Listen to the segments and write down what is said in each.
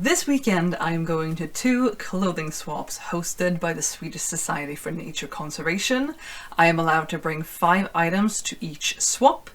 This weekend I am going to 2 clothing swaps hosted by the Swedish Society for Nature Conservation. I am allowed to bring 5 items to each swap,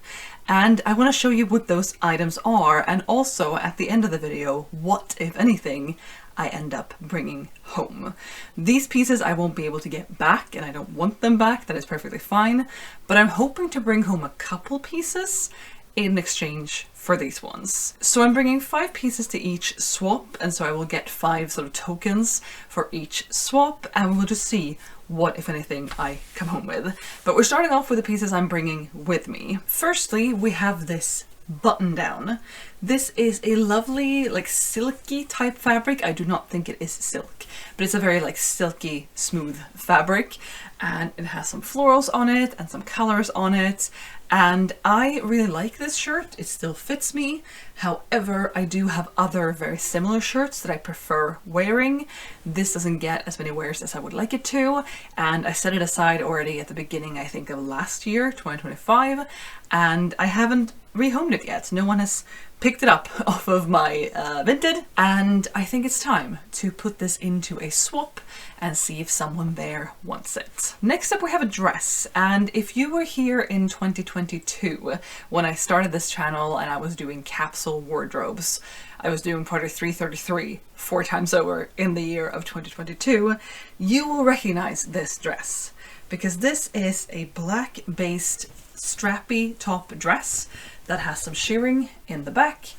and I want to show you what those items are, and also at the end of the video what, if anything, I end up bringing home. These pieces I won't be able to get back, and I don't want them back, that is perfectly fine, but I'm hoping to bring home a couple pieces in exchange for these ones. So I'm bringing 5 pieces to each swap, and so I will get 5 sort of tokens for each swap, and we'll just see what, if anything, I come home with. But we're starting off with the pieces I'm bringing with me. Firstly, we have this button down. This is a lovely, like, silky type fabric. I do not think it is silk, but it's a very, like, silky, smooth fabric, and it has some florals on it and some colors on it, and I really like this shirt. It still fits me. However, I do have other very similar shirts that I prefer wearing. This doesn't get as many wears as I would like it to, and I set it aside already at the beginning, I think, of last year, 2025, and I haven't rehomed it yet. No one has picked it up off of my Vinted, and I think it's time to put this into a swap and see if someone there wants it. Next up we have a dress, and if you were here in 2022 when I started this channel and I was doing capsule wardrobes, I was doing Project 333 4 times over in the year of 2022, you will recognize this dress, because this is a black based strappy top dress that has some shearing in the back,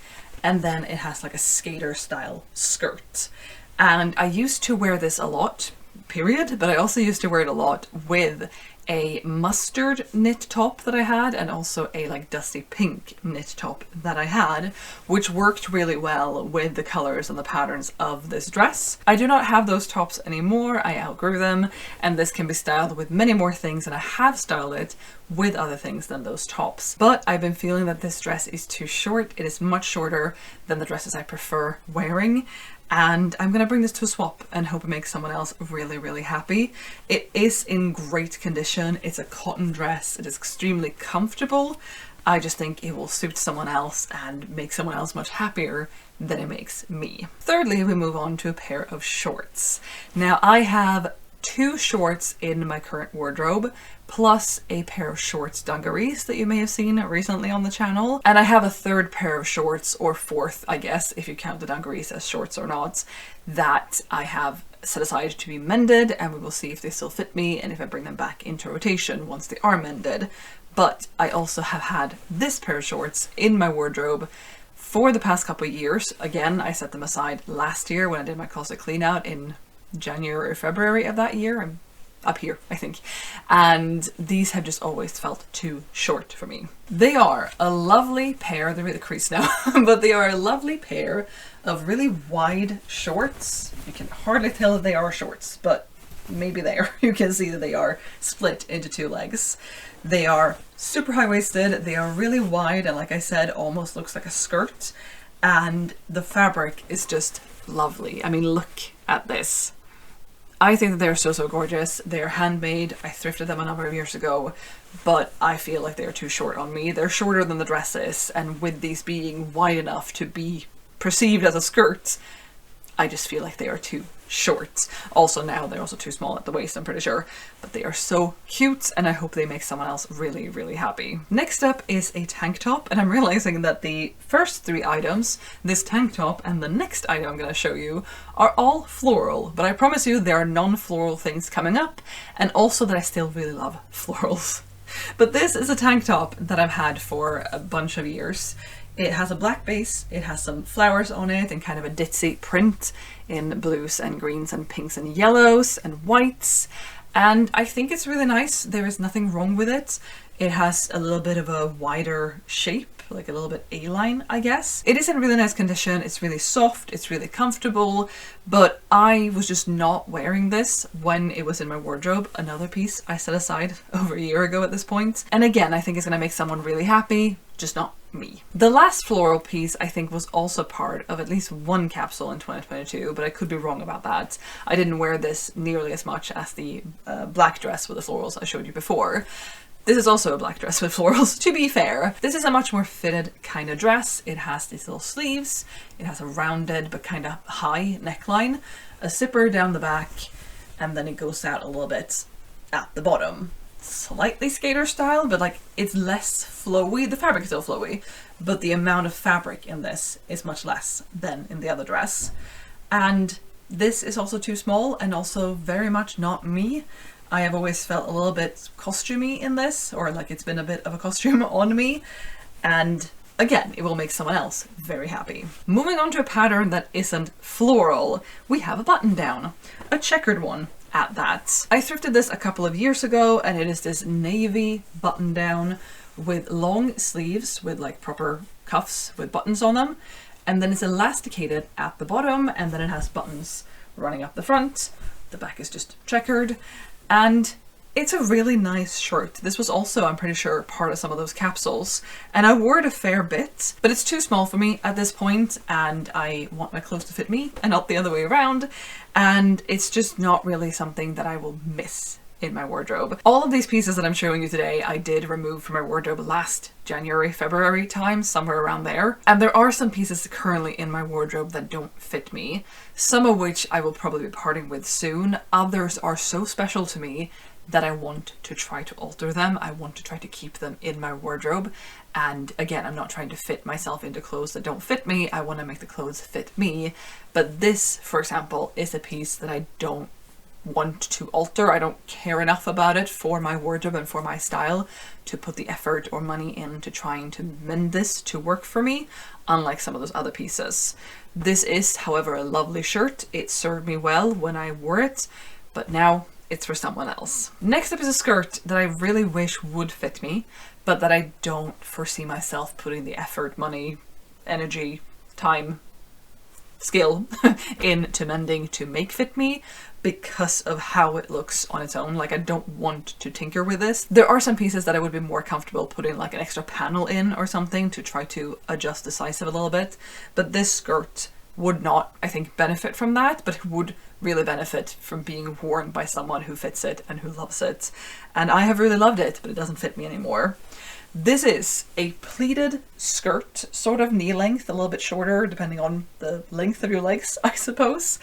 and then it has like a skater style skirt. And I used to wear this a lot, period, but I also used to wear it a lot with a mustard knit top that I had, and also a like dusty pink knit top that I had, which worked really well with the colors and the patterns of this dress. I do not have those tops anymore. I outgrew them, and this can be styled with many more things, and I have styled it with other things than those tops. But I've been feeling that this dress is too short. It is much shorter than the dresses I prefer wearing, and I'm gonna bring this to a swap and hope it makes someone else really, really happy. It is in great condition. It's a cotton dress. It is extremely comfortable. I just think it will suit someone else and make someone else much happier than it makes me. Thirdly, we move on to a pair of shorts. Now, I have 2 shorts in my current wardrobe, plus a pair of shorts dungarees that you may have seen recently on the channel. And I have a 3rd pair of shorts, or 4th, I guess, if you count the dungarees as shorts or not, that I have set aside to be mended, and we will see if they still fit me and if I bring them back into rotation once they are mended. But I also have had this pair of shorts in my wardrobe for the past couple of years. Again, I set them aside last year when I did my closet clean out in January or February of that year. I'm up here, I think. And these have just always felt too short for me. They are a lovely pair, they're really creased now, but they are a lovely pair of really wide shorts. You can hardly tell that they are shorts, but maybe they are. You can see that they are split into 2 legs. They are super high-waisted, they are really wide, and like I said, almost looks like a skirt. And the fabric is just lovely. I mean, look at this. I think that they're so gorgeous. They're handmade. I thrifted them a number of years ago, but I feel like they're too short on me. They're shorter than the dress is, and with these being wide enough to be perceived as a skirt, I just feel like they are too short. Also now they're also too small at the waist, I'm pretty sure, but they are so cute, and I hope they make someone else really, really happy. Next up is a tank top, and I'm realizing that the first 3 items, this tank top and the next item I'm going to show you, are all floral, but I promise you there are non-floral things coming up, and also that I still really love florals. But this is a tank top that I've had for a bunch of years. It has a black base, it has some flowers on it and kind of a ditzy print in blues and greens and pinks and yellows and whites, and I think it's really nice. There is nothing wrong with it. It has a little bit of a wider shape, like a little bit A-line, I guess. It is in really nice condition. It's really soft, it's really comfortable, but I was just not wearing this when it was in my wardrobe. Another piece I set aside over a year ago at this point. And again, I think it's gonna make someone really happy, just not me. The last floral piece I think was also part of at least 1 capsule in 2022, but I could be wrong about that. I didn't wear this nearly as much as the black dress with the florals I showed you before. This is also a black dress with florals, to be fair. This is a much more fitted kind of dress. It has these little sleeves. It has a rounded but kind of high neckline, a zipper down the back, and then it goes out a little bit at the bottom. Slightly skater style, but like it's less flowy. The fabric is still flowy, but the amount of fabric in this is much less than in the other dress. And this is also too small and also very much not me. I have always felt a little bit costumey in this, or like it's been a bit of a costume on me. And again, it will make someone else very happy. Moving on to a pattern that isn't floral, we have a button down, a checkered one at that. I thrifted this a couple of years ago, and it is this navy button down with long sleeves with like proper cuffs with buttons on them. And then it's elasticated at the bottom, and then it has buttons running up the front. The back is just checkered, and it's a really nice shirt. This was also, I'm pretty sure, part of some of those capsules, and I wore it a fair bit, but it's too small for me at this point, and I want my clothes to fit me and not the other way around, and it's just not really something that I will miss in my wardrobe. All of these pieces that I'm showing you today, I did remove from my wardrobe last January, February time, somewhere around there. And there are some pieces currently in my wardrobe that don't fit me, some of which I will probably be parting with soon. Others are so special to me that I want to try to alter them. I want to try to keep them in my wardrobe. And again, I'm not trying to fit myself into clothes that don't fit me. I want to make the clothes fit me. But this, for example, is a piece that I don't want to alter. I don't care enough about it for my wardrobe and for my style to put the effort or money into trying to mend this to work for me, unlike some of those other pieces. This is, however, a lovely shirt. It served me well when I wore it, but now it's for someone else. Next up is a skirt that I really wish would fit me, but that I don't foresee myself putting the effort, money, energy, time, skill into mending to make fit me, because of how it looks on its own. Like, I don't want to tinker with this. There are some pieces that I would be more comfortable putting like an extra panel in or something to try to adjust the size of it a little bit, but this skirt would not, I think, benefit from that, but it would really benefit from being worn by someone who fits it and who loves it. And I have really loved it, but it doesn't fit me anymore. This is a pleated skirt, sort of knee length, a little bit shorter depending on the length of your legs, I suppose.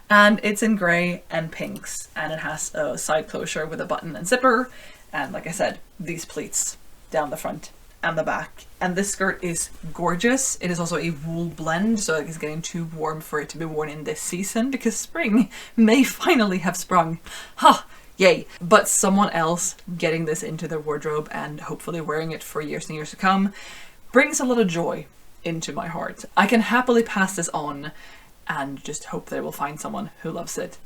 And it's in grey and pinks, and it has a side closure with a button and zipper. And like I said, these pleats down the front and the back. And this skirt is gorgeous. It is also a wool blend, so it's getting too warm for it to be worn in this season, because spring may finally have sprung. Ha! Yay. But someone else getting this into their wardrobe and hopefully wearing it for years and years to come brings a lot of joy into my heart. I can happily pass this on and just hope that I will find someone who loves it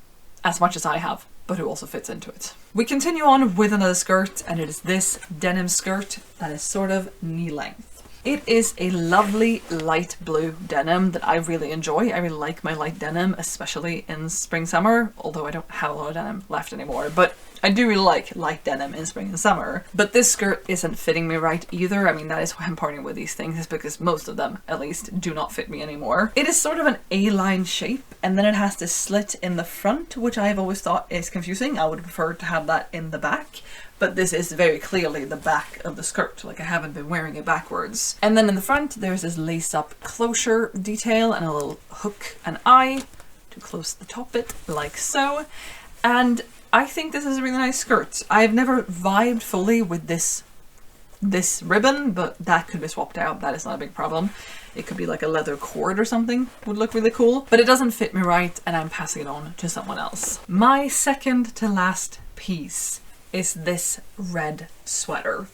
as much as I have, but who also fits into it. We continue on with another skirt, and it is this denim skirt that is sort of knee length. It is a lovely light blue denim that I really enjoy. I really like my light denim, especially in spring summer, although I don't have a lot of denim left anymore, but I do really like light denim in spring and summer. But this skirt isn't fitting me right either. I mean, that is why I'm parting with these things, is because most of them, at least, do not fit me anymore. It is sort of an A-line shape, and then it has this slit in the front, which I have always thought is confusing. I would prefer to have that in the back. But this is very clearly the back of the skirt, like I haven't been wearing it backwards. And then in the front, there's this lace-up closure detail and a little hook and eye to close the top bit, like so. And I think this is a really nice skirt. I've never vibed fully with this ribbon, but that could be swapped out. That is not a big problem. It could be like a leather cord or something, would look really cool. But it doesn't fit me right, and I'm passing it on to someone else. My second to last piece is this red sweater.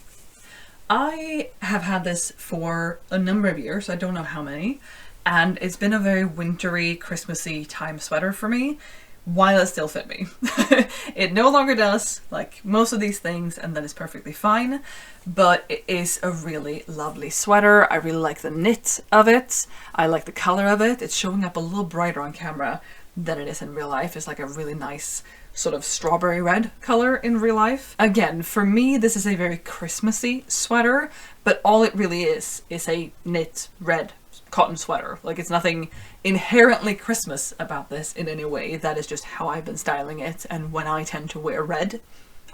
I have had this for a number of years, I don't know how many, and it's been a very wintry, Christmassy time sweater for me, while it still fit me. It no longer does, like most of these things, and that is perfectly fine, but it is a really lovely sweater. I really like the knit of it. I like the color of it. It's showing up a little brighter on camera than it is in real life. It's like a really nice sort of strawberry red color in real life. Again, for me, this is a very Christmassy sweater, but all it really is a knit red cotton sweater. Like, it's nothing inherently Christmas about this in any way. That is just how I've been styling it, and when I tend to wear red,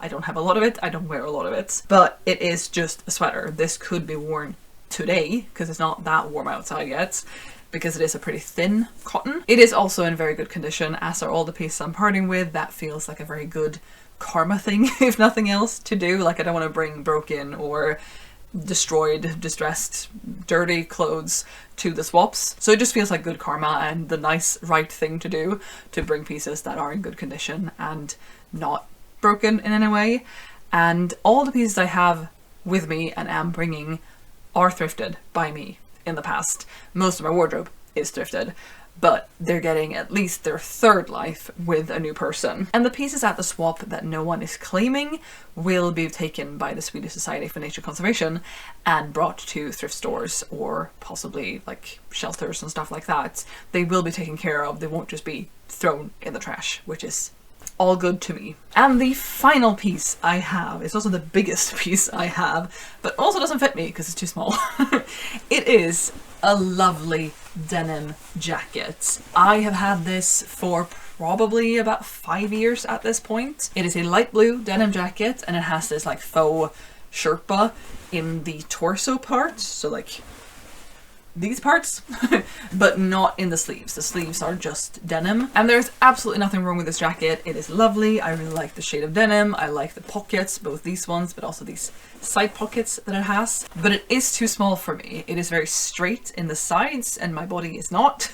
I don't have a lot of it, I don't wear a lot of it. But it is just a sweater. This could be worn today, because it's not that warm outside yet, because it is a pretty thin cotton. It is also in very good condition, as are all the pieces I'm parting with. That feels like a very good karma thing, if nothing else, to do. Like, I don't want to bring broken or destroyed, distressed, dirty clothes to the swaps. So it just feels like good karma and the nice, right thing to do, to bring pieces that are in good condition and not broken in any way. And all the pieces I have with me and am bringing are thrifted by me in the past. Most of my wardrobe is thrifted, but they're getting at least their third life with a new person. And the pieces at the swap that no one is claiming will be taken by the Swedish Society for Nature Conservation and brought to thrift stores or possibly like shelters and stuff like that. They will be taken care of. They won't just be thrown in the trash, which is all good to me. And the final piece I have is also the biggest piece I have, but also doesn't fit me because it's too small. It is a lovely denim jacket. I have had this for probably about 5 years at this point. It is a light blue denim jacket and it has this like faux sherpa in the torso part, so like these parts, but not in the sleeves. The sleeves are just denim. And there's absolutely nothing wrong with this jacket. It is lovely. I really like the shade of denim. I like the pockets, both these ones, but also these side pockets that it has. But it is too small for me. It is very straight in the sides and my body is not.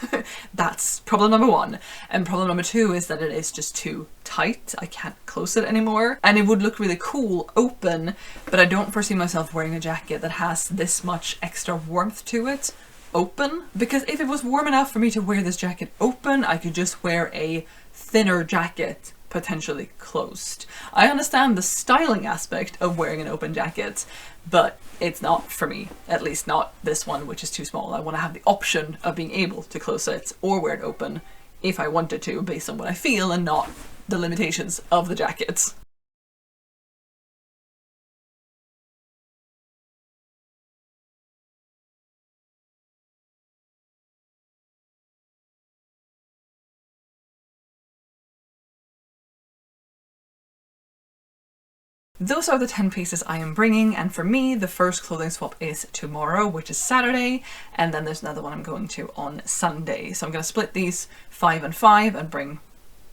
That's problem number one. And problem number two is that it is just too tight. I can't close it anymore. And it would look really cool open, but I don't foresee myself wearing a jacket that has this much extra warmth to it open, because if it was warm enough for me to wear this jacket open, I could just wear a thinner jacket potentially closed. I understand the styling aspect of wearing an open jacket, but it's not for me, at least not this one, which is too small. I want to have the option of being able to close it or wear it open if I wanted to, based on what I feel and not the limitations of the jackets. Those are the 10 pieces I am bringing, and for me the first clothing swap is tomorrow, which is Saturday, and then there's another one I'm going to on Sunday. So I'm going to split these 5 and 5 and bring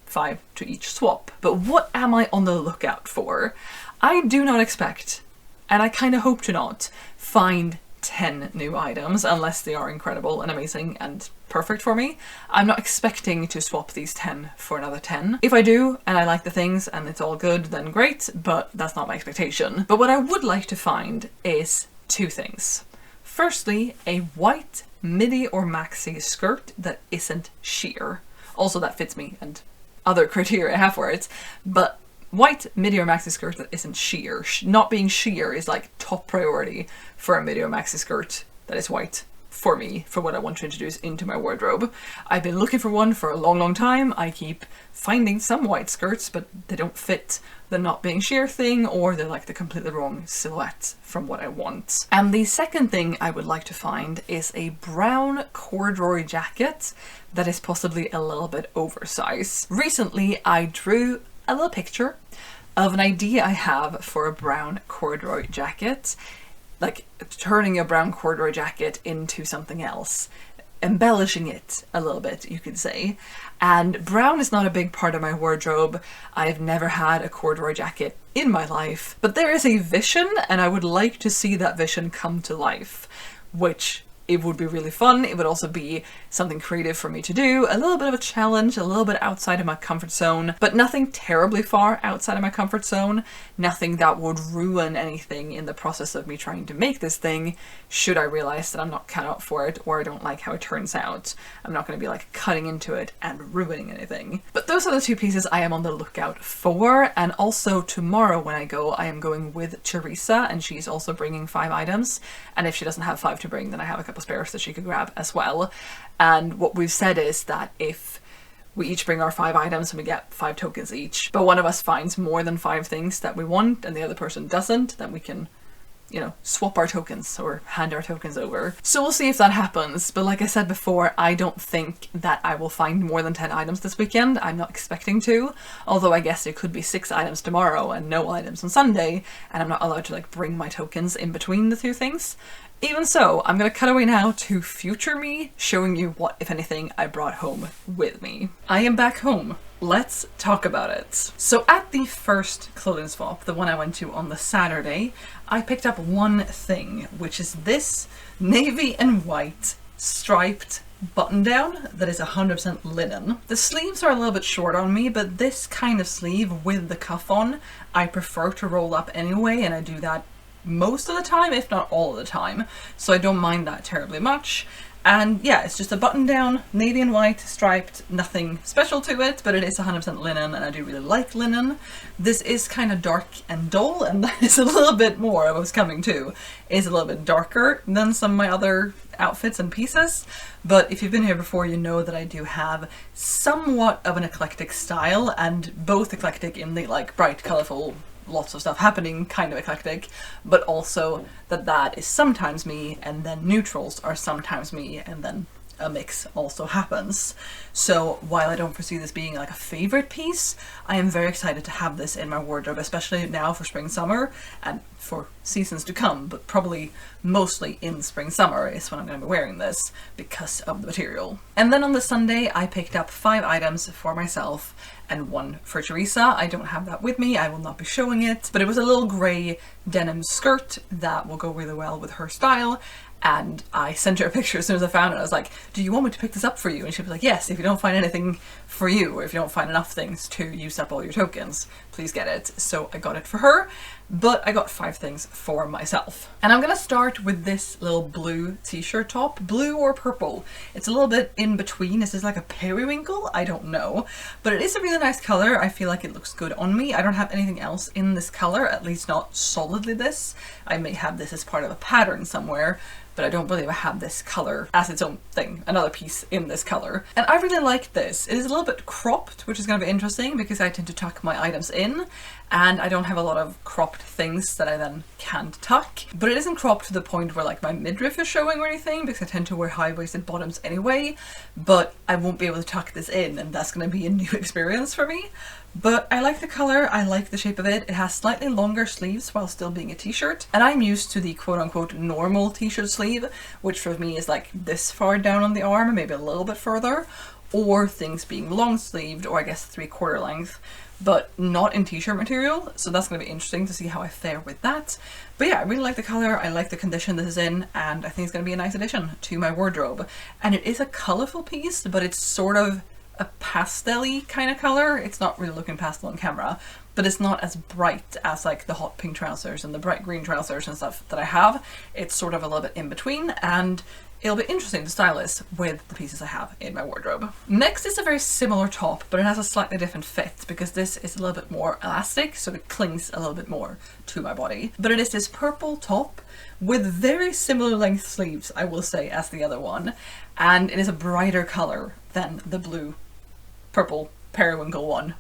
5 to each swap. But what am I on the lookout for? I do not expect, and I kind of hope to not, find 10 new items unless they are incredible and amazing and perfect for me. I'm not expecting to swap these 10 for another 10. If I do and I like the things and it's all good, then great, but that's not my expectation. But what I would like to find is 2 things. Firstly, a white midi or maxi skirt that isn't sheer. Also, that fits me and other criteria I have for it, but white midi or maxi skirt that isn't sheer. Not being sheer is like top priority for a midi or maxi skirt that is white for me, for what I want to introduce into my wardrobe. I've been looking for one for a long time. I keep finding some white skirts, but they don't fit the not being sheer thing, or they're like the completely wrong silhouette from what I want. And the second thing I would like to find is a brown corduroy jacket that is possibly a little bit oversized. Recently, I drew a little picture of an idea I have for a brown corduroy jacket, like turning a brown corduroy jacket into something else, embellishing it a little bit, you could say. And brown is not a big part of my wardrobe. I've never had a corduroy jacket in my life, but there is a vision and I would like to see that vision come to life, which it would be really fun. It would also be something creative for me to do, a little bit of a challenge, a little bit outside of my comfort zone, but nothing terribly far outside of my comfort zone, nothing that would ruin anything in the process of me trying to make this thing, should I realize that I'm not cut out for it or I don't like how it turns out. I'm not going to be like cutting into it and ruining anything. But those are the 2 pieces I am on the lookout for, and also tomorrow when I go, I am going with Teresa, and she's also bringing 5 items, and if she doesn't have 5 to bring, then I have a couple spares that she could grab as well. And what we've said is that if we each bring our 5 items and we get 5 tokens each, but one of us finds more than 5 things that we want and the other person doesn't, then we can, you know, swap our tokens or hand our tokens over. So we'll see if that happens. But like I said before, I don't think that I will find more than 10 items this weekend. I'm not expecting to, although I guess there could be 6 items tomorrow and no items on Sunday, and I'm not allowed to like bring my tokens in between the two things. Even so, I'm going to cut away now to future me, showing you what, if anything, I brought home with me. I am back home. Let's talk about it. So at the first clothing swap, the one I went to on the Saturday, I picked up one thing, which is this navy and white striped button down that is 100% linen. The sleeves are a little bit short on me, but this kind of sleeve with the cuff on, I prefer to roll up anyway, and I do that most of the time, if not all of the time, so I don't mind that terribly much. And yeah, it's just a button down, navy and white, striped, nothing special to it, but it is 100% linen, and I do really like linen. This is kind of dark and dull, and that is a little bit more, I was coming to, is a little bit darker than some of my other outfits and pieces. But if you've been here before, you know that I do have somewhat of an eclectic style, and both eclectic in the like bright, colourful, lots of stuff happening kind of eclectic, but also that is sometimes me, and then neutrals are sometimes me, and then a mix also happens. So while I don't foresee this being like a favorite piece, I am very excited to have this in my wardrobe, especially now for spring summer and for seasons to come, but probably mostly in spring summer is when I'm going to be wearing this because of the material. And then on the Sunday I picked up 5 items for myself and 1 for Teresa. I don't have that with me, I will not be showing it, but it was a little grey denim skirt that will go really well with her style. And I sent her a picture as soon as I found it. I was like, do you want me to pick this up for you? And she was like, yes, if you don't find anything for you, or if you don't find enough things to use up all your tokens, please get it. So I got it for her, but I got 5 things for myself. And I'm gonna start with this little blue t-shirt top, blue or purple. It's a little bit in between. This is like a periwinkle, I don't know, but it is a really nice color. I feel like it looks good on me. I don't have anything else in this color, at least not solidly this. I may have this as part of a pattern somewhere, but I don't believe I have this color as its own thing, another piece in this color. And I really like this. It is a little bit cropped, which is going to be interesting because I tend to tuck my items in, and I don't have a lot of cropped things that I then can't tuck. But it isn't cropped to the point where like my midriff is showing or anything, because I tend to wear high-waisted bottoms anyway, but I won't be able to tuck this in, and that's going to be a new experience for me. But I like the color, I like the shape of it. It has slightly longer sleeves while still being a t-shirt, and I'm used to the quote-unquote normal t-shirt sleeve, which for me is like this far down on the arm, maybe a little bit further, or things being long sleeved, or I guess 3/4 length, but not in t-shirt material, so that's going to be interesting to see how I fare with that. But yeah, I really like the color, I like the condition this is in, and I think it's going to be a nice addition to my wardrobe. And it is a colourful piece, but it's sort of a pastel-y kind of color. It's not really looking pastel on camera, but it's not as bright as like the hot pink trousers and the bright green trousers and stuff that I have. It's sort of a little bit in between, and it'll be interesting to style this with the pieces I have in my wardrobe. Next is a very similar top, but it has a slightly different fit because this is a little bit more elastic, so it clings a little bit more to my body. But it is this purple top with very similar length sleeves, I will say, as the other one, and it is a brighter color than the blue purple periwinkle one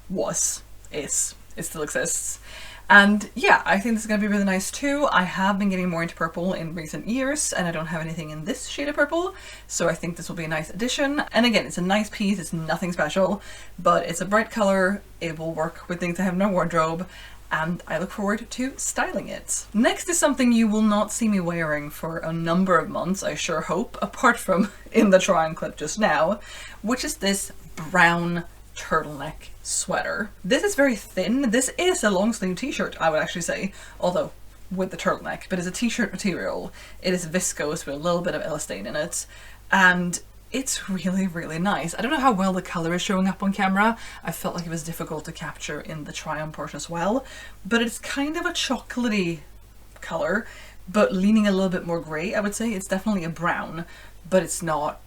is. It still exists. And yeah, I think this is going to be really nice too. I have been getting more into purple in recent years, and I don't have anything in this shade of purple, so I think this will be a nice addition. And again, it's a nice piece, it's nothing special, but it's a bright color, it will work with things I have in my wardrobe, and I look forward to styling it. Next is something you will not see me wearing for a number of months, I sure hope, apart from in the try-on clip just now, which is this brown turtleneck sweater. This is very thin. This is a long sleeve t-shirt, I would actually say, although with the turtleneck, but it's a t-shirt material. It is viscose with a little bit of elastane in it, and it's really, really nice. I don't know how well the color is showing up on camera. I felt like it was difficult to capture in the try-on portion as well, but it's kind of a chocolatey color, but leaning a little bit more grey, I would say. It's definitely a brown, but it's not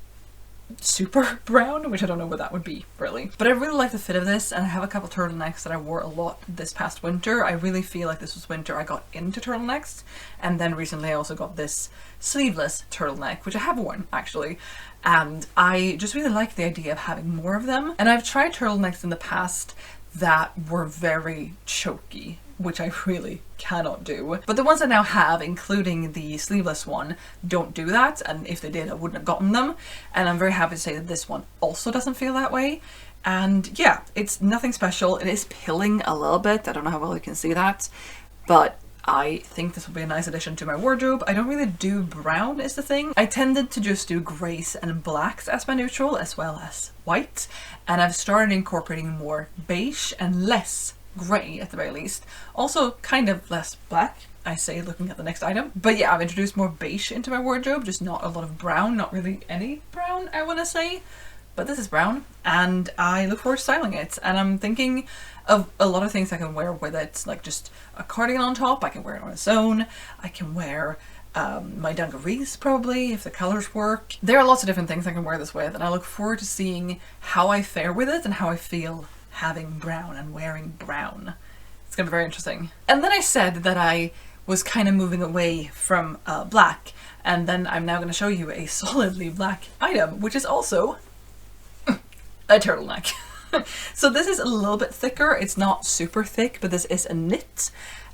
super brown, which I don't know what that would be really. But I really like the fit of this, and I have a couple turtlenecks that I wore a lot this past winter. I really feel like this was winter I got into turtlenecks, and then recently I also got this sleeveless turtleneck, which I have worn actually, and I just really like the idea of having more of them. And I've tried turtlenecks in the past that were very choky, which I really cannot do. But the ones I now have, including the sleeveless one, don't do that, and if they did I wouldn't have gotten them, and I'm very happy to say that this one also doesn't feel that way. And yeah, it's nothing special. It is pilling a little bit, I don't know how well you can see that, but I think this will be a nice addition to my wardrobe. I don't really do brown is the thing. I tended to just do greys and blacks as my neutral, as well as white, and I've started incorporating more beige and less grey at the very least. Also kind of less black, I say, looking at the next item. But yeah, I've introduced more beige into my wardrobe, just not a lot of brown, not really any brown I want to say. But this is brown, and I look forward to styling it, and I'm thinking of a lot of things I can wear with it, like just a cardigan on top. I can wear it on its own. I can wear my dungarees probably, if the colors work. There are lots of different things I can wear this with, and I look forward to seeing how I fare with it and how I feel having brown and wearing brown. It's gonna be very interesting. And then I said that I was kind of moving away from black, and then I'm now going to show you a solidly black item, which is also a turtleneck. So this is a little bit thicker. It's not super thick, but this is a knit,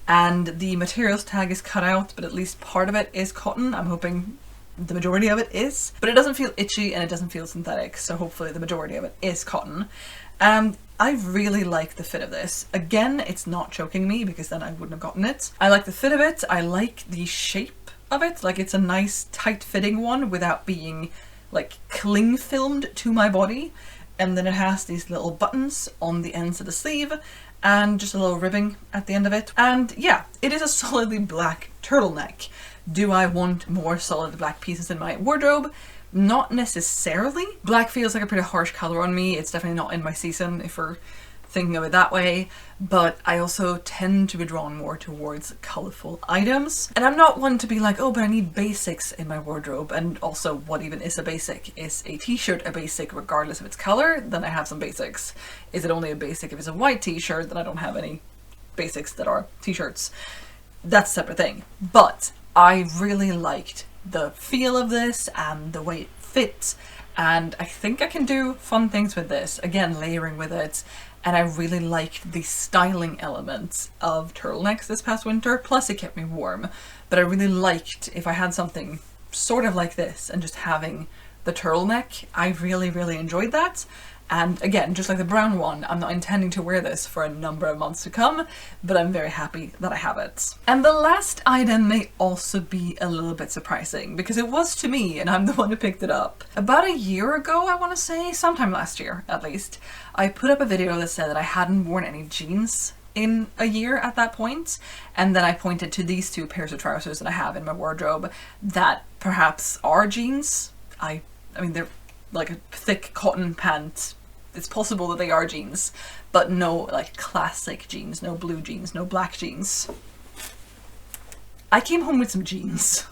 and the materials tag is cut out, but at least part of it is cotton. I'm hoping the majority of it is, but it doesn't feel itchy and it doesn't feel synthetic, so hopefully the majority of it is cotton. I really like the fit of this. Again, it's not choking me because then I wouldn't have gotten it. I like the fit of it. I like the shape of it. Like, it's a nice tight fitting one without being like cling filmed to my body. And then it has these little buttons on the ends of the sleeve and just a little ribbing at the end of it. And yeah, it is a solidly black turtleneck. Do I want more solid black pieces in my wardrobe? Not necessarily. Black feels like a pretty harsh color on me. It's definitely not in my season if we're thinking of it that way, but I also tend to be drawn more towards colorful items. And I'm not one to be like, oh, but I need basics in my wardrobe. And also, what even is a basic? Is a t-shirt a basic regardless of its color? Then I have some basics. Is it only a basic if it's a white t-shirt? Then I don't have any basics that are t-shirts. That's a separate thing. But I really liked the feel of this and the way it fits, and I think I can do fun things with this. Again, layering with it. And I really liked the styling elements of turtlenecks this past winter, plus it kept me warm. But I really liked, if I had something sort of like this and just having the turtleneck, I really, really enjoyed that. And again, just like the brown one, I'm not intending to wear this for a number of months to come, but I'm very happy that I have it. And the last item may also be a little bit surprising, because it was to me and I'm the one who picked it up. About a year ago, I want to say, sometime last year at least, I put up a video that said that I hadn't worn any jeans in a year at that point, and then I pointed to these two pairs of trousers that I have in my wardrobe that perhaps are jeans. I mean, they're like a thick cotton pant. It's possible that they are jeans, but no like classic jeans, no blue jeans, no black jeans. I came home with some jeans.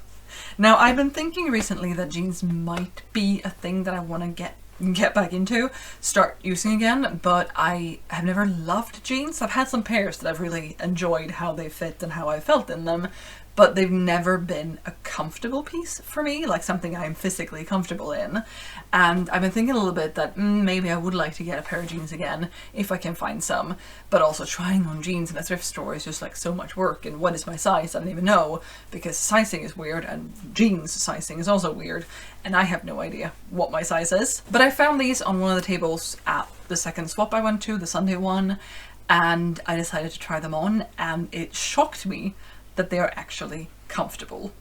Now, I've been thinking recently that jeans might be a thing that I want to get back into, start using again, but I have never loved jeans. I've had some pairs that I've really enjoyed how they fit and how I felt in them, but they've never been a comfortable piece for me, like something I'm physically comfortable in. And I've been thinking a little bit that maybe I would like to get a pair of jeans again if I can find some, but also trying on jeans in a thrift store is just like so much work, and what is my size? I don't even know, because sizing is weird and jeans sizing is also weird, and I have no idea what my size is. But I found these on one of the tables at the second swap I went to, the Sunday one, and I decided to try them on, and it shocked me that they are actually comfortable.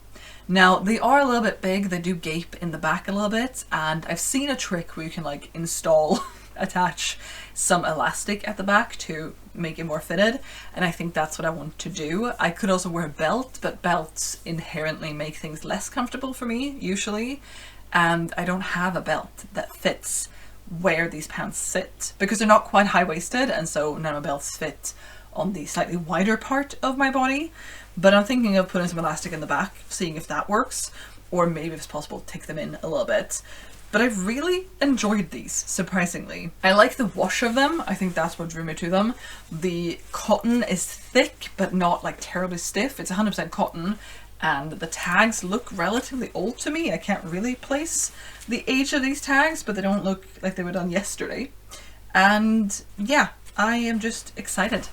Now, they are a little bit big, they do gape in the back a little bit, and I've seen a trick where you can like install, attach some elastic at the back to make it more fitted, and I think that's what I want to do. I could also wear a belt, but belts inherently make things less comfortable for me, usually, and I don't have a belt that fits where these pants sit, because they're not quite high-waisted, and so none of my belts fit on the slightly wider part of my body. But I'm thinking of putting some elastic in the back, seeing if that works, or maybe if it's possible to take them in a little bit. But I've really enjoyed these, surprisingly. I like the wash of them. I think that's what drew me to them. The cotton is thick, but not like terribly stiff. It's 100% cotton, and the tags look relatively old to me. I can't really place the age of these tags, but they don't look like they were done yesterday. And yeah, I am just excited.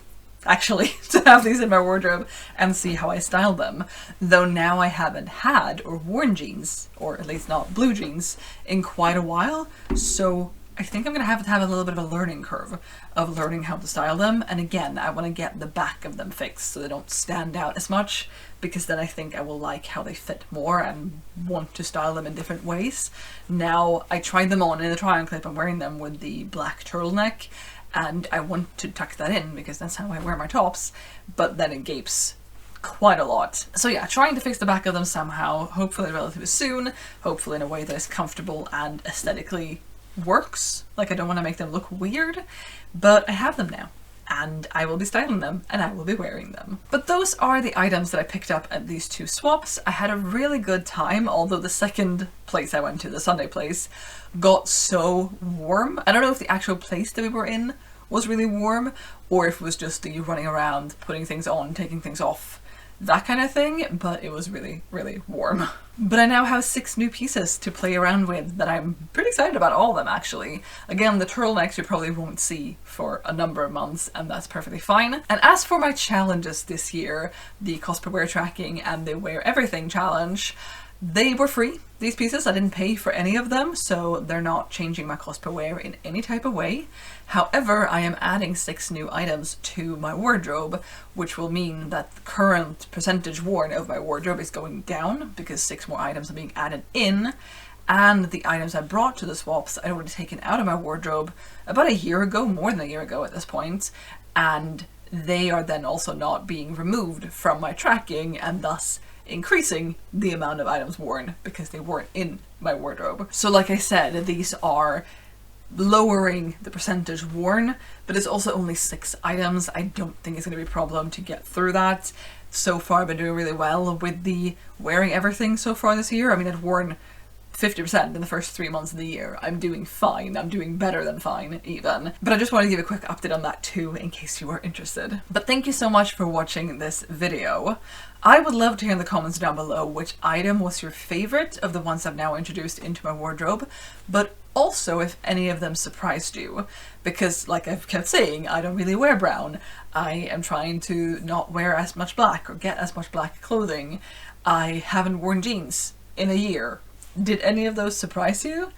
actually, to have these in my wardrobe and see how I style them. Though now I haven't had or worn jeans, or at least not blue jeans, in quite a while, so I think I'm going to have a little bit of a learning curve of learning how to style them. And again, I want to get the back of them fixed so they don't stand out as much, because then I think I will like how they fit more and want to style them in different ways. Now, I tried them on in the try-on clip. I'm wearing them with the black turtleneck, and I want to tuck that in because that's how I wear my tops, but then it gapes quite a lot. So yeah, trying to fix the back of them somehow, hopefully relatively soon, hopefully in a way that is comfortable and aesthetically works. Like, I don't want to make them look weird, but I have them now, and I will be styling them and I will be wearing them. But those are the items that I picked up at these two swaps. I had a really good time, although the second place I went to, the Sunday place, got so warm. I don't know if the actual place that we were in was really warm, or if it was just you running around, putting things on, taking things off, that kind of thing, but it was really, really warm. But I now have 6 new pieces to play around with that I'm pretty excited about, all of them actually. Again, the turtlenecks you probably won't see for a number of months, and that's perfectly fine. And as for my challenges this year, the cost per wear tracking and the wear everything challenge, they were free, these pieces. I didn't pay for any of them, so they're not changing my cost per wear in any type of way. However, I am adding 6 new items to my wardrobe, which will mean that the current percentage worn of my wardrobe is going down because 6 more items are being added in. And the items I brought to the swaps I'd already taken out of my wardrobe about a year ago, more than a year ago at this point, and they are then also not being removed from my tracking, and thus increasing the amount of items worn because they weren't in my wardrobe. So like I said, these are lowering the percentage worn, but it's also only 6 items. I don't think it's going to be a problem to get through that. So far I've been doing really well with the wearing everything so far this year. I mean, I've worn 50% in the first 3 months of the year. I'm doing fine. I'm doing better than fine, even. But I just want to give a quick update on that too, in case you are interested. But thank you so much for watching this video. I would love to hear in the comments down below which item was your favorite of the ones I've now introduced into my wardrobe, but also if any of them surprised you. Because, like I've kept saying, I don't really wear brown. I am trying to not wear as much black or get as much black clothing. I haven't worn jeans in a year. Did any of those surprise you?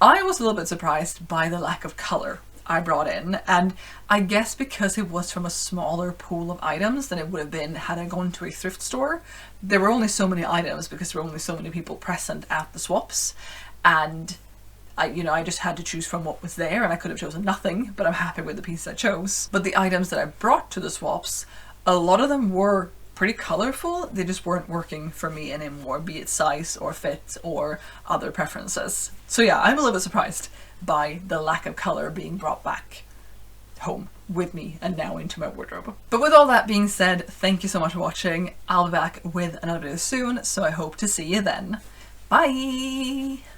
I was a little bit surprised by the lack of color I brought in, and I guess because it was from a smaller pool of items than it would have been had I gone to a thrift store. There were only so many items because there were only so many people present at the swaps, and I just had to choose from what was there, and I could have chosen nothing, but I'm happy with the piece I chose. But the items that I brought to the swaps, a lot of them were pretty colorful. They just weren't working for me anymore, be it size or fit or other preferences. So yeah, I'm a little bit surprised by the lack of color being brought back home with me and now into my wardrobe. But with all that being said, thank you so much for watching. I'll be back with another video soon, so I hope to see you then. Bye!